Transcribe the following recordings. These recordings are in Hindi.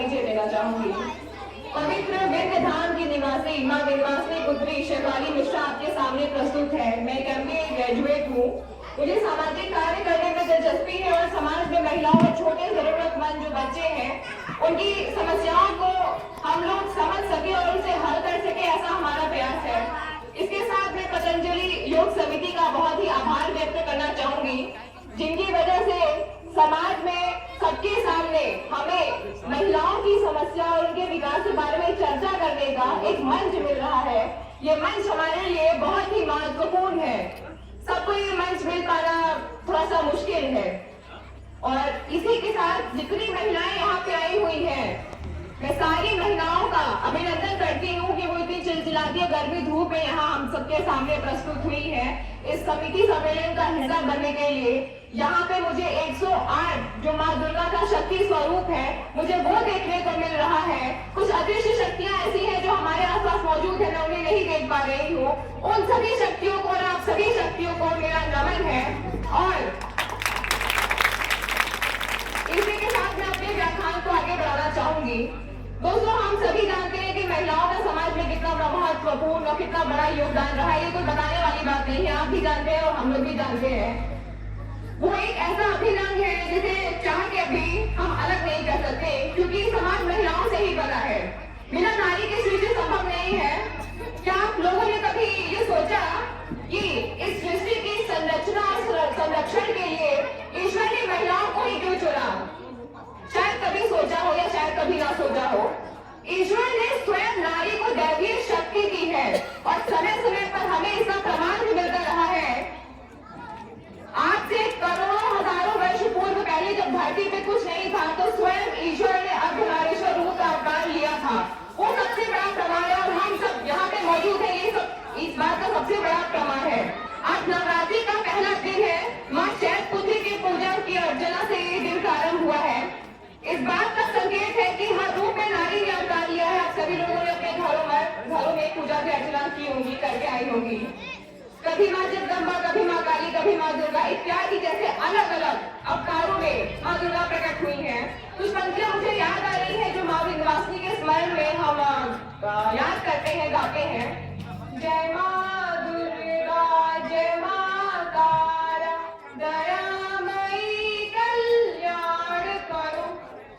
परिचय देना चाहूंगी। पवित्र विंध्य धाम की निवासी माँ विंध्यवासिनी पुत्री शेफाली मिश्रा आपके सामने प्रस्तुत है। मैं एक MBA ग्रेजुएट हूँ। मुझे सामाजिक कार्य करने में दिलचस्पी है और समाज में महिलाओं और छोटे जरूरतमंद जो बच्चे हैं उनकी समस्याओं को हम लोग समझ सके और उसे हल कर सके, ऐसा हमारा प्रयास है। इसके साथ मैं पतंजलि योग समिति का बहुत ही आभार व्यक्त करना चाहूंगी, जिनकी वजह से समाज में सबके सामने हमें महिलाओं की समस्या और उनके विकास के बारे में चर्चा करने का एक मंच मिल रहा है। ये मंच हमारे लिए बहुत ही महत्वपूर्ण है। सबको ये मंच मिल पाना थोड़ा सा मुश्किल है और इसी के साथ जितनी महिलाएं यहाँ पे आई हुई हैं, मैं सारी महिलाओं का अभिनंदन करती हूँ कि वो इतनी चिलचिलाती गर्मी धूप में यहाँ हम सबके सामने प्रस्तुत हुई है। इस समिति सम्मेलन का हिस्सा बनने के लिए यहाँ पे मुझे 108 जो माँ दुर्गा का शक्ति स्वरूप है, मुझे वो देखने को मिल रहा है। कुछ अदृश्य शक्तियाँ ऐसी हैं जो हमारे आसपास मौजूद है, मैं उन्हें नहीं देख पा रही हूँ। उन सभी शक्तियों को और आप सभी शक्तियों को मेरा नमन है। और इसी के साथ मैं अपने व्याख्यान को आगे बढ़ाना चाहूंगी। दोस्तों, हम सभी जानते हैं कि महिलाओं का समाज में कितना महत्वपूर्ण और कितना बड़ा योगदान रहा है। ये कोई बताने वाली बात नहीं है, आप भी जानते हैं और हम लोग भी जानते हैं। वो एक ऐसा अभिनंग है जिसे चाह के भी हम अलग नहीं कर सकते, क्योंकि समाज महिलाओं से ही बना है। बिना नारी के सृष्टि संभव नहीं है। क्या आप लोगों ने कभी ये सोचा कि इस सृष्टि की संरचना और संरक्षण के लिए ईश्वर ने महिलाओं को ही क्यों चुना? शायद कभी सोचा हो या शायद कभी ना सोचा हो। ईश्वर ने स्वयं नारी को दैवीय शक्ति दी है और समय समय पर हमें इसका प्रमाण भी मिलता रहा है। आज से करोड़ों हजारों वर्ष पूर्व पहले जब धरती पे कुछ नहीं था तो स्वयं ईश्वर ने अर्धनारीश्वर रूप का अवतार लिया था। वो सबसे बड़ा प्रमाण है और हम सब यहाँ पे मौजूद है, ये सब इस बात का सबसे बड़ा प्रमाण है। आज नवरात्रि का पहला दिन है। माँ शैलपुत्री की पूजा की अर्चना से ये दिन प्रारंभ हुआ है। इस बात का संकेत है कि हर रूप में नारी ने अवतार लिया है। आप सभी लोगों ने अपने घरों में पूजा की अर्चना की होगी, करके आई होगी। कभी माँ जगदम्बा, कभी माँ काली, कभी माँ दुर्गा इत्यादि जैसे अलग अलग अवतारों में माँ दुर्गा प्रकट हुई हैं। कुछ पंक्तियां मुझे याद आ रही है जो माँ विंध्यवासिनी के स्मरण में हम याद करते हैं, गाते हैं। जय माँ दुर्गा, जय माँ तारा, दयामयी कल्याण करो।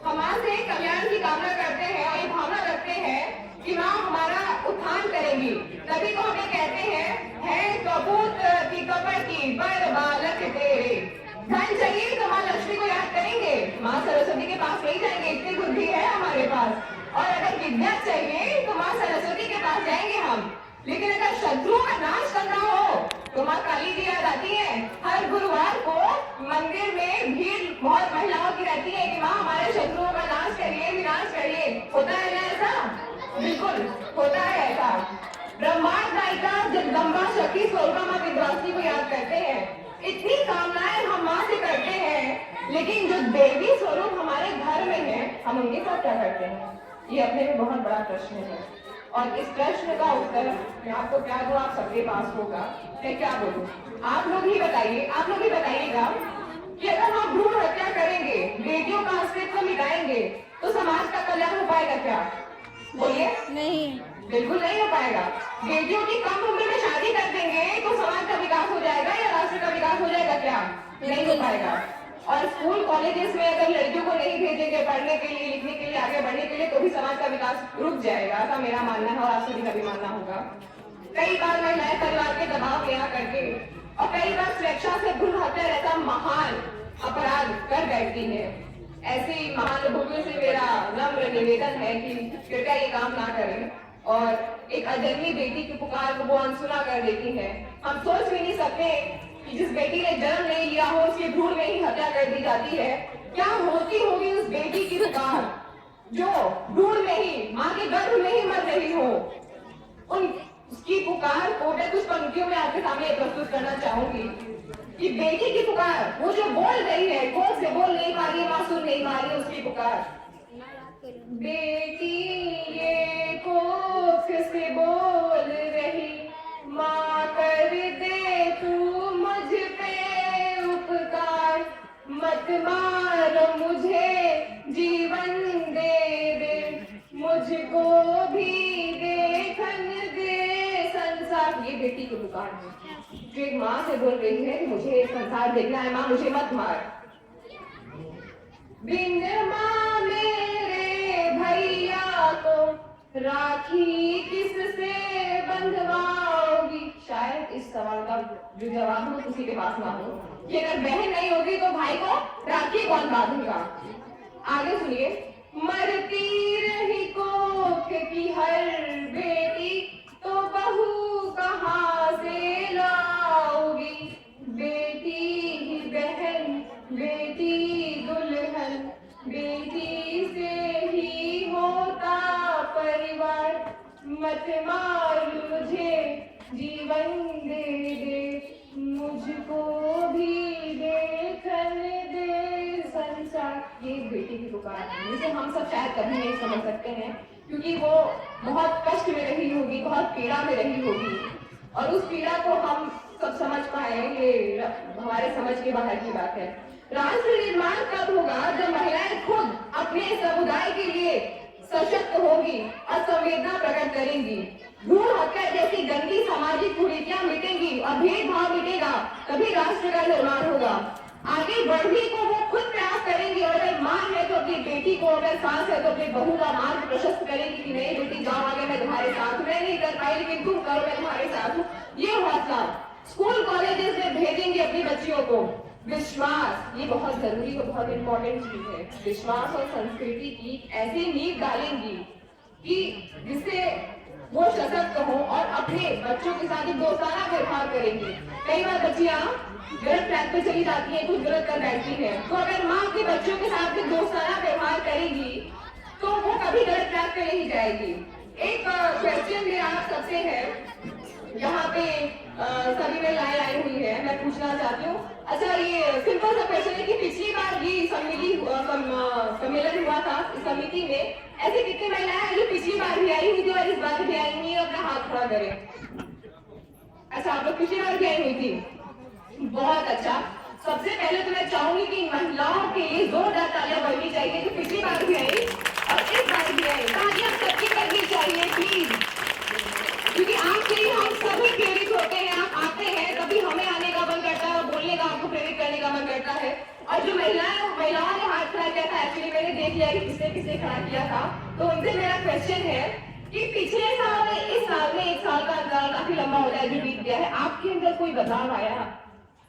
हम माँ से कल्याण की कामना करते हैं और ये भावना रखते हैं कि माँ हमारा उत्थान करेंगी। तभी तो हमें कहते हैं, है कपूत की कपट की बर बालक तेरे। धन चाहिए तो माँ लक्ष्मी को याद करेंगे, माँ सरस्वती के पास नहीं जाएंगे, इतनी बुद्धि है हमारे पास। और अगर विद्या चाहिए तो माँ सरस्वती के पास जाएंगे हम। लेकिन अगर शत्रुओं का नाश करना हो तो माँ काली जी याद आती है। हर गुरुवार को मंदिर में भीड़ बहुत महिलाओं की रहती है कि माँ हमारे शत्रुओं का नाश करिए, विनाश करिए। होता है ना ऐसा? बिल्कुल होता है ऐसा। ब्रह्मांड नायिका जगदम्बा शक्ति स्वरूपा माँ विंध्यवासिनी को याद करते हैं। इतनी कामनाएं हम माँ से करते हैं, लेकिन जो देवी स्वरूप हमारे घर में है, हम उनके साथ क्या करते हैं? ये अपने में बहुत बड़ा प्रश्न है और इस प्रश्न का उत्तर मैं आपको क्या दूं, आप सबके पास होगा। मैं क्या बोलूं? आप लोग ही बताइए, आप लोग ही बताइएगा कि अगर हम भ्रूण हत्या करेंगे, बेटियों का अस्तित्व मिटाएंगे, तो समाज का कल्याण हो पाएगा क्या? बोलिए। नहीं, बिल्कुल नहीं हो पाएगा। बेटियों की कम उम्र में शादी कर देंगे तो समाज का विकास हो जाएगा या राष्ट्र का विकास हो जाएगा क्या? नहीं हो पाएगा। और स्कूल कॉलेजेस में अगर लड़कियों को नहीं भेजेंगे पढ़ने के लिए, लिखने के लिए, आगे बढ़ने के लिए, तो भी समाज का विकास रुक जाएगा। ऐसा मेरा मानना है और आप सभी का भी मानना होगा। कई बार महिलाएं परिवार के दबाव में आकर के और कई बार स्वेच्छा से भ्रूण हत्या ऐसा महान अपराध कर बैठती है। ऐसी महानुभूतियों से मेरा नम्र निवेदन है कि कृपया ये काम ना करें। और एक अजन्मी बेटी की पुकार को वो अनसुना कर देती है। हम सोच भी नहीं सकते कि जिस बेटी ने जन्म नहीं लिया हो उसके भ्रूण में ही हत्या कर दी जाती है। क्या होती होगी उस बेटी की पुकार जो भ्रूण में ही, माँ के गर्भ में ही मर रही हो। उसकी पुकार को मैं कुछ पंक्तियों में आपके सामने प्रस्तुत करना चाहूंगी कि बेटी की पुकार, वो जो बोल रही है, कोख से बोल नहीं पा रही, माँ सुन नहीं पा रही उसकी पुकार। बेटी ये कोख से बोल रही, माँ कर दे तू मुझ पे उपकार, मत मार मुझे जीवन दे बेटी को पुकार है, जो एक माँ से बोल रही है कि मुझे संसार देखना है, माँ मुझे मत मार। बिन माँ मेरे भैया को राखी किससे बंधवाओगी। शायद इस सवाल का जो जवाब हो किसी के पास ना हो कि अगर बहन नहीं होगी तो भाई को राखी कौन बांधेगा। आगे सुनिए। मरती रही कोख की हर बेटी तो बहू कहाँ से लाओगी। बेटी ही बहन, बेटी दुल्हन, बेटी से ही होता परिवार। मत मार मुझे जीवन दे दे, मुझको भी देखने दे संसार। ये बेटी की पुकार है जिसे हम सब शायद कभी नहीं समझ सकते हैं, क्योंकि वो बहुत कष्ट में रही होगी, बहुत पीड़ा में रही होगी, और उस पीड़ा को हम सब समझ पाए, ये हमारे समझ के बाहर की बात है। राष्ट्र निर्माण कब होगा जब महिलाएं खुद अपने समुदाय के लिए सशक्त होगी और संवेदना प्रकट करेंगी। भ्रूण हत्या जैसी गंदी सामाजिक कुरीतियां मिटेंगी और भेदभाव मिटेगा, तभी राष्ट्र का निर्माण होगा। आगे बढ़ने को वो खुद प्रयास करेंगी, और अगर माँ है तो अपनी बेटी को, अगर सास है तो अपनी बहू का मार्ग प्रशस्त करेंगी कि नहीं बेटी जाओ आगे, मैं तुम्हारे साथ हूँ, मैं नहीं कर पाई लेकिन तुम करो, मैं तुम्हारे साथ हूँ। ये हौसला स्कूल कॉलेजेस में भेजेंगे अपनी बच्चियों को। विश्वास, ये बहुत जरूरी और बहुत इंपॉर्टेंट चीज है। विश्वास और संस्कृति की ऐसी नींव डालेंगी कि जिससे वो सशक्त हो और अपने बच्चों के साथ दोस्ताना व्यवहार करेंगी। कई बार बच्चियां गलत ट्रैक पे चली जाती है, कुछ गलत कर बैठती है, तो अगर माँ अपने बच्चों के साथ दोस्ताना व्यवहार करेगी तो वो कभी गलत ट्रैक पे नहीं जाएगी। एक क्वेश्चन मेरा आप सबसे है, यहाँ पे सभी महिलाएं आई हुई है, मैं पूछना चाहती हूँ। अच्छा, ये सिंपल सा क्वेश्चन है कि पिछली बार ये सम्मेलन हुआ था इस समिति में, ऐसी कितनी महिलाएं हैं जो पिछली बार भी आई हुई थी और इस बार भी आई हुई है, अपना हाथ खड़ा करें। अच्छा, आप लोग पिछली बार भी आई हुई थी, बहुत अच्छा। सबसे पहले तो मैं चाहूंगी कि महिलाओं के लिए जोरदार तालियां बजनी चाहिए, जो पिछली बार भी आई और इस बार भी आई। तालियां सबकी करनी चाहिए प्लीज, क्योंकि आपसे ही हम सभी प्रेरित होते हैं। आप आते हैं तभी हमें आने का मन करता है और बोलने का, आपको प्रेरित करने का मन करता है। और जो महिलाओं ने हाथ खड़ा किया था, एक्चुअली मैंने देख लिया कि किसने किसने खड़ा किया था, तो उनसे मेरा क्वेश्चन है कि पिछले साल में इस साल में 1 साल का अंतराल काफी लंबा हो जाए जो बीत गया है, आपके अंदर कोई बदलाव आया?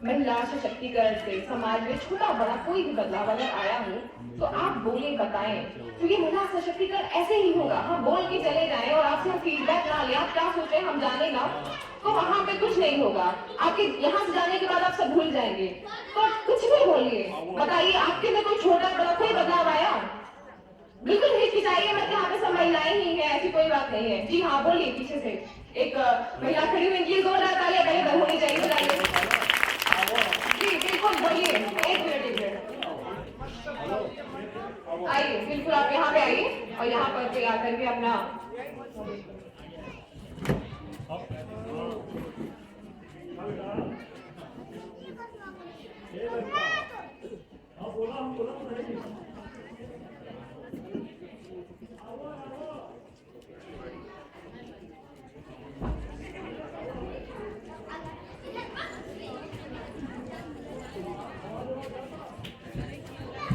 महिला सशक्तिकरण से समाज में छोटा बड़ा कोई भी बदलाव अगर आया हो तो आप बोले, बताएं, क्योंकि महिला सशक्तिकरण ऐसे ही होगा। हम बोल के चले जाएं और आपसे हम फीडबैक ना ले, आप क्या सोच रहे हैं हम जाने ना, तो वहां पे कुछ नहीं होगा। आपके यहाँ से जाने के बाद आप सब भूल जाएंगे। तो कुछ भी बोलिए, बताइए आपके में कोई छोटा बड़ा कोई बदलाव आया? बिल्कुल हिचकिचाइए मत, यहाँ पे सब महिलाएं ही है, ऐसी कोई बात नहीं है। जी हाँ, बोलिए। पीछे से एक महिला खड़ी हुई, इनकी जोरदार तालियां पहले होनी चाहिए, बताइए। जी बिल्कुल, बोलिए। 1 मिनट आइए, बिल्कुल आप यहाँ पे आइए और यहाँ पर पे आकर के अपना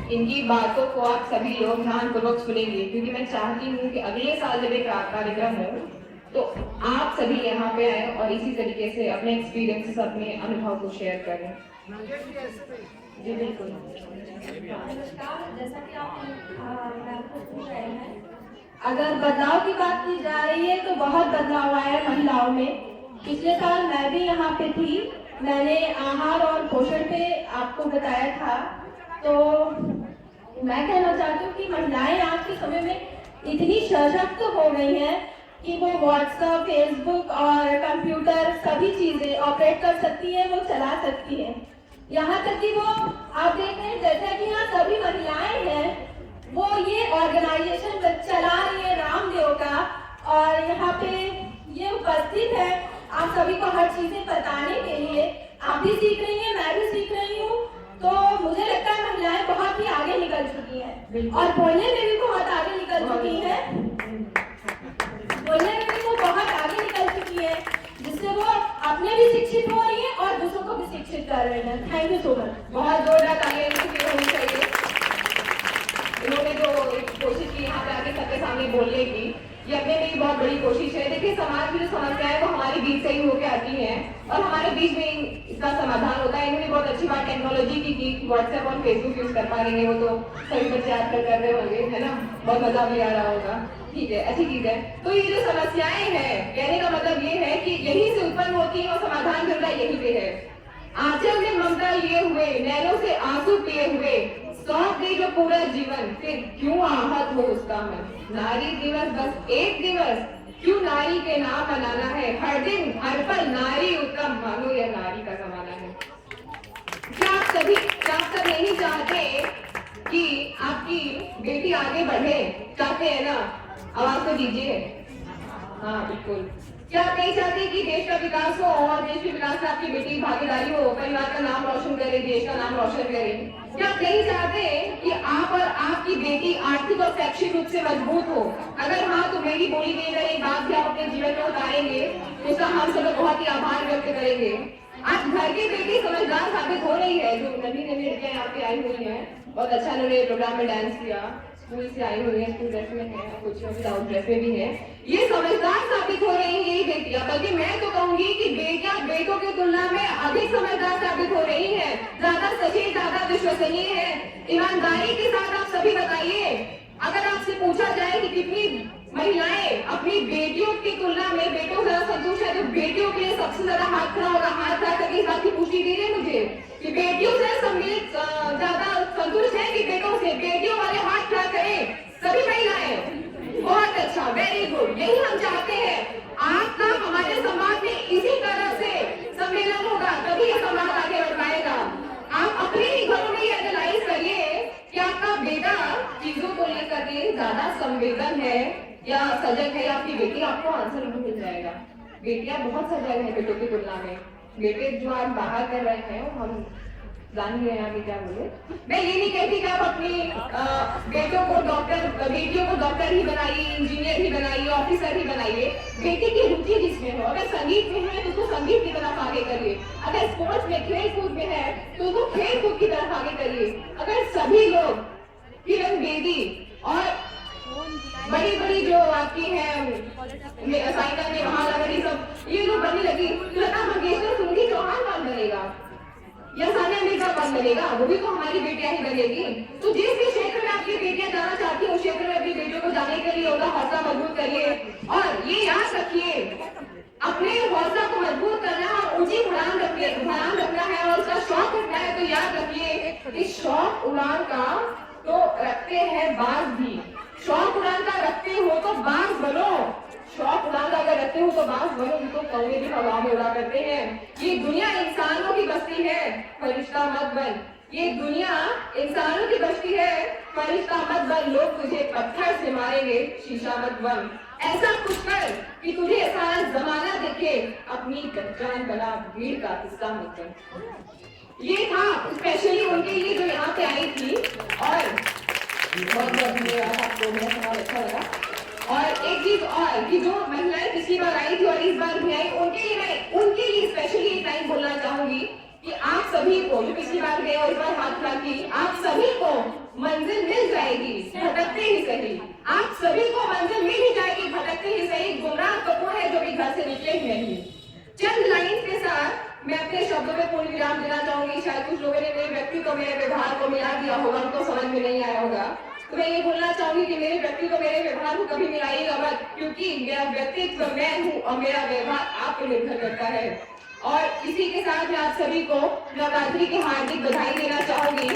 इनकी बातों को आप सभी लोग ध्यानपूर्वक सुनेंगे, क्योंकि मैं चाहती हूँ कि अगले साल जब एक कार्यक्रम हो तो आप सभी यहाँ पे आए और इसी तरीके से अपने एक्सपीरियंसेस, अपने अनुभव को शेयर करें। जी बिल्कुल। नमस्कार, जैसा कि आप पूछ रहे हैं, अगर बदलाव की बात की जा रही है तो बहुत बदलाव आया है महिलाओं में। पिछले साल मैं भी यहाँ पे थी, मैंने आहार और पोषण पे आपको बताया था। तो मैं कहना चाहती हूँ कि महिलाएं आज के समय में इतनी सशक्त हो गई हैं कि वो व्हाट्सएप, फेसबुक और कंप्यूटर सभी चीजें ऑपरेट कर सकती है, वो चला सकती है। यहाँ तक कि वो आप देख रहे हैं जैसे कि यहाँ सभी महिलाएं हैं, वो ये ऑर्गेनाइजेशन चला रही है रामदेव का, और यहाँ पे ये उपस्थित है आप सभी को हर चीजें बताने के लिए। आप भी सीख रही हैं, मैं भी सीख रही हूँ, तो मुझे लगता है महिलाएं बहुत ही आगे निकल चुकी हैं और बोलने में भी बहुत आगे निकल चुकी हैं, बोलने में भी वो बहुत आगे निकल चुकी है, जिससे वो थैंक यू सो मच। बहुत जोरदार तालियां इनके लिए होनी चाहिए। इन्होंने जो एक कोशिश की यहाँ पे आके सबके सामने बोलने की, ये अपने में ही बहुत बड़ी कोशिश है। देखिए समाज की जो समस्याएं वो हमारे बीच से ही होके आती हैं और हमारे बीच में ही इसका समाधान होता है। इन्होंने बहुत अच्छी बात टेक्नोलॉजी की व्हाट्सएप और फेसबुक यूज कर पा रही है, वो तो सभी बच्चे आजकल कर रहे होंगे, है ना, बहुत मजा भी आ रहा होगा। ठीक है, अच्छी चीज है। तो ये जो समस्याएं हैं, कहने का मतलब ये है कि यहीं से उत्पन्न होती है और समाधान मिलता यहीं पे है। आंचल में ममता लिए हुए, नैनों से आंसू पिए हुए, सौंप दे जो पूरा जीवन, फिर क्यों आहत हो उसका मन। नारी दिवस बस एक दिवस, क्यों नारी के नाम मनाना है, हर दिन हर पल नारी उत्तम, मानो यह नारी का जमाना है। क्या आप सब नहीं चाहते कि आपकी बेटी आगे बढ़े? चाहते हैं ना? आवाज तो दीजिए। हाँ बिल्कुल। क्या आप नहीं चाहते कि देश का विकास हो और देश के विकास में आपकी बेटी की भागीदारी हो, परिवार का नाम रोशन करे, देश का नाम रोशन करे? क्या आप नहीं चाहते कि आप और आपकी बेटी आर्थिक और शैक्षिक रूप से मजबूत हो? अगर हाँ, तो मेरी बोली गई अगर एक बात भी आप अपने जीवन में उतारेंगे तो उसका हम सब बहुत ही आभार व्यक्त करेंगे। आज घर की बेटी समझदार साबित हो रही है। जो नवी लड़कियां यहाँ पे आई हुई हैं, बहुत अच्छा उन्होंने प्रोग्राम में डांस किया, स्कूल से आई हुई है, स्कूल ड्रेस में है, कुछ विदाउट ड्रेस में भी है, ये समझदार साबित हो रही है ये बेटियां। बल्कि मैं तो कहूंगी कि बेटियां बेटों की तुलना में अधिक समझदार साबित हो रही है, ज्यादा सचेत, ज्यादा विश्वसनीय है। ईमानदारी के साथ आप सभी बताइए, अगर आपसे पूछा जाए कि कितनी महिलाएं अपनी बेटियों की तुलना में बेटों से ज्यादा संतुष्ट है, तो बेटियों के लिए सबसे ज्यादा हाथ खड़ा होगा। हाथ खड़ा करके इस बात की पुष्टि दीजिए मुझे कि बेटियों से ज्यादा संतुष्ट है कि बेटों से? बेटियों वाले हाथ खड़ा करें सभी महिलाएं। बहुत अच्छा, वेरी गुड, यही हम चाहते हैं। आपका हमारे समाज में इसी तरह से सम्मेलन होगा, तभी ये समाज आगे बढ़ पाएगा। आप अपने ही घरों में एनालाइज करिए कि आपका बेटा चीजों को लेकर के ज्यादा संवेदन है या सजग है, आपकी बेटी, आपको आंसर नहीं मिल जाएगा। बेटियां बहुत सजग है बेटों की तुलना में। बेटे जो आज बाहर कर रहे हैं, हम जान रहे हैं आगे क्या बोले। मैं ये नहीं कहती कि आप अपनी बेटियों को डॉक्टर ही बनाइए, इंजीनियर ही बनाइए, ऑफिसर ही बनाइए। बेटी की रुचि जिसमें हो, अगर संगीत में है तो उसको संगीत की तरफ आगे करिए, अगर स्पोर्ट्स में, खेल कूद में है तो उसको खेल कूद की तरफ आगे करिए। अगर सभी लोग किरण बेदी और बड़ी बड़ी जो आपकी है साइना ने महानगरी सब ये लोग बनने लगी, लता मंगेशकर, सुनिधि चौहान कौन बनेगा? या सानिया मिर्जा कौन बनेगा? वो भी तो हमारी बेटियां ही बनेगी। तो जिस भी क्षेत्र में आपकी बेटियां जाना चाहती है उस क्षेत्र में अपनी बेटियों को जाने के लिए उनका हौसला मजबूत करिए। और ये याद रखिए, अपने हौसला को मजबूत करना है और ऊंची उड़ान रखना है और उसका शौक रखना है। तो याद रखिए, इस शौक उड़ान का तो रखते हैं बाज भी। शौक उड़ान का रखते हो तो बाज बनो, शौक उड़ान का अगर रखते हो तो बाज बनो, तो कौवे भी हवा में उड़ा करते हैं। ये दुनिया इंसानों की बस्ती है, फरिश्ता मत बन। ये दुनिया इंसानों की बस्ती है, फरिश्ता मत बन। लोग तुझे पत्थर से मारेंगे, शीशा मत बन। ऐसा कुछ कर कि तुझे सारा जमाना देखे, अपनी पहचान बना, भीड़ का हिस्सा मत बन। ये था स्पेशली उनके लिए जो यहाँ पे आई थी। और बहुत धन्यवाद आपको, मेरा सवाल अच्छा लगा। और एक चीज और कि जो महिलाएं पिछली बार आई थी और इस बार भी आई, उनके लिए स्पेशली एक लाइन बोलना चाहूंगी कि आप सभी को, जो पिछली बार गए और इस बार हाथ खड़ा की, आप सभी को मंजिल मिल जाएगी, भटकते ही सही। आप सभी को मंजिल मिल ही जाएगी, भटकते ही सही। गुमराह तो वो है जो भी घर से निकले ही नहीं। चंद लाइन के साथ मैं अपने शब्दों में पूर्ण विराम देना चाहूंगी। शायद कुछ लोगों ने मेरे व्यक्तित्व, मेरे व्यवहार को मिला दिया होगा, उनको समझ में नहीं आया होगा। तो मैं ये बोलना चाहूंगी कि मेरे व्यक्तित्व, मेरे व्यवहार को कभी मिलाइएगा मत, क्योंकि मेरा व्यक्तित्व मैं हूँ और मेरा व्यवहार आप पर निर्भर करता है। और इसी के साथ मैं आप सभी को नवरात्रि की हार्दिक बधाई देना चाहूंगी।